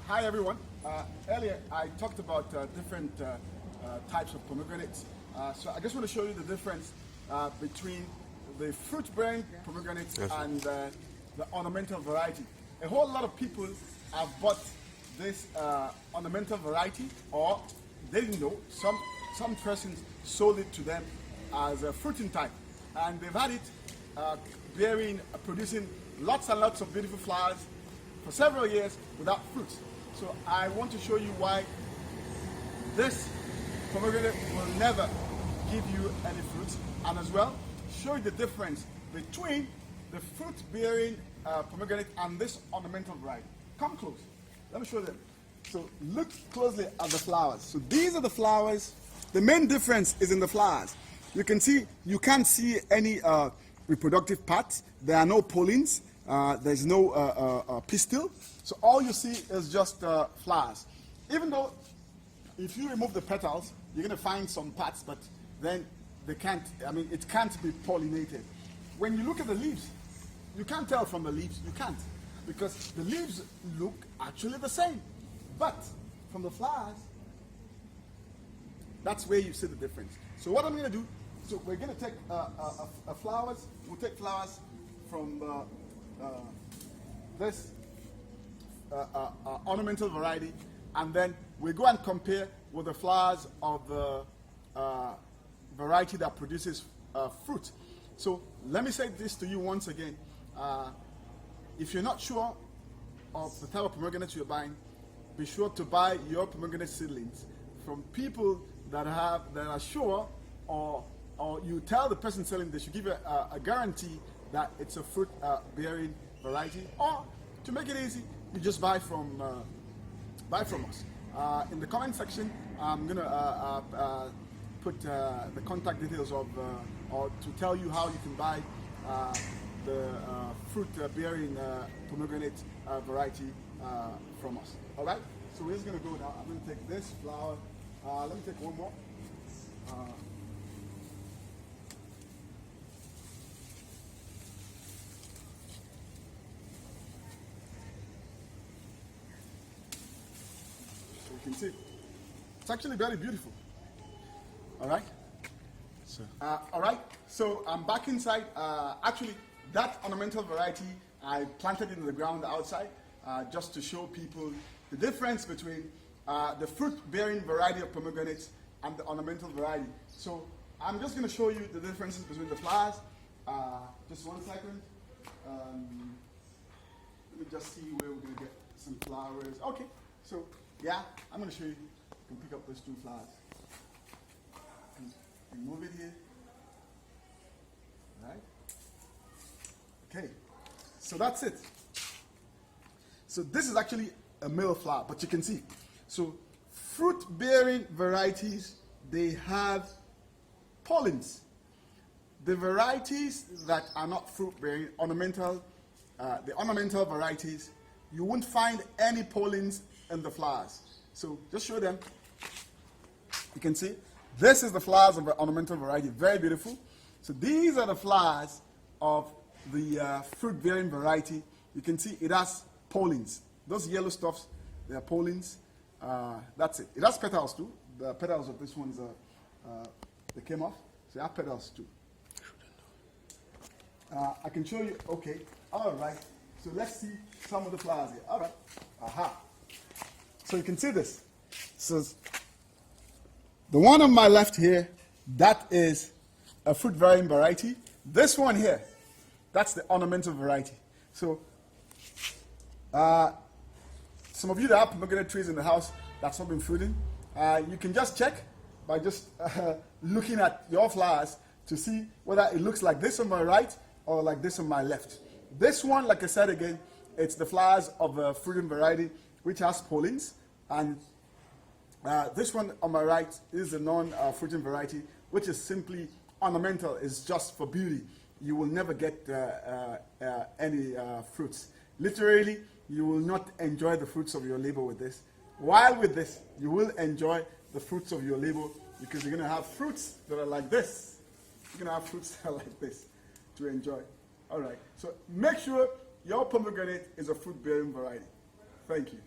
Hi everyone. Earlier I talked about different types of pomegranates. So I just want to show you the difference between the fruit-bearing pomegranates and the ornamental variety. A whole lot of people have bought this ornamental variety, or they didn't know. Some persons sold it to them as a fruiting type, and they've had it producing lots and lots of beautiful flowers for several years without fruits. So I want to show you why this pomegranate will never give you any fruits, and as well show you the difference between the fruit-bearing pomegranate and this ornamental variety. Come close. Let me show them. So look closely at the flowers. So these are the flowers. The main difference is in the flowers. You can't see any reproductive parts. There are no pollens. There's no pistil. So all you see is just flowers. Even though if you remove the petals, you're going to find some parts, but then it can't be pollinated. When you look at the leaves, you can't tell from the leaves. You can't, because the leaves look actually the same. But from the flowers, that's where you see the difference. So what I'm going to do, so we're going to take flowers. We'll take flowers from this ornamental variety, and then we go and compare with the flowers of the variety that produces fruit. So let me say this to you once again. If you're not sure of the type of pomegranate you're buying, be sure to buy your pomegranate seedlings from people that are sure, or you tell the person selling they should give you a guarantee that it's a fruit bearing variety, or to make it easy, you just buy from us. In the comment section, I'm gonna put the contact details of, or to tell you how you can buy the fruit bearing pomegranate variety from us. All right. So we're just gonna go now. I'm gonna take this flower. Let me take one more. You can see it's actually very beautiful. All right. So all right. So I'm back inside. Actually, that ornamental variety I planted in the ground outside, just to show people the difference between the fruit-bearing variety of pomegranates and the ornamental variety. So I'm just going to show you the differences between the flowers. Just 1 second. Let me just see where we're going to get some flowers. Okay. So yeah, I'm going to show you. You can pick up those 2 flowers. And move it here. All right. Okay. So that's it. So this is actually a male flower, but you can see. So fruit-bearing varieties, they have pollens. The varieties that are not fruit-bearing, the ornamental varieties, you won't find any pollens in the flowers. So just show them. You can see this is the flowers of the ornamental variety, very beautiful. So these are the flowers of the fruit-bearing variety. You can see it has pollens. Those yellow stuffs, they are pollens. That's it. It has petals too. The petals of this one's they came off. So it has petals too. I can show you. Okay. All right. So let's see some of the flowers here. All right. Aha. So you can see this. So the one on my left here, that is a fruit-bearing variety. This one here, that's the ornamental variety. So some of you that have pomegranate trees in the house that's not been fruiting, you can just check by just looking at your flowers to see whether it looks like this on my right or like this on my left. This one, like I said again, it's the flowers of a fruiting variety which has pollens, and this one on my right is a non-fruiting variety which is simply ornamental. It's just for beauty. You will never get any fruits. Literally, you will not enjoy the fruits of your labor with this. While with this, you will enjoy the fruits of your labor, because you're going to have fruits that are like this. You're going to have fruits that are like this to enjoy. All right. So make sure your pomegranate is a fruit-bearing variety. Thank you.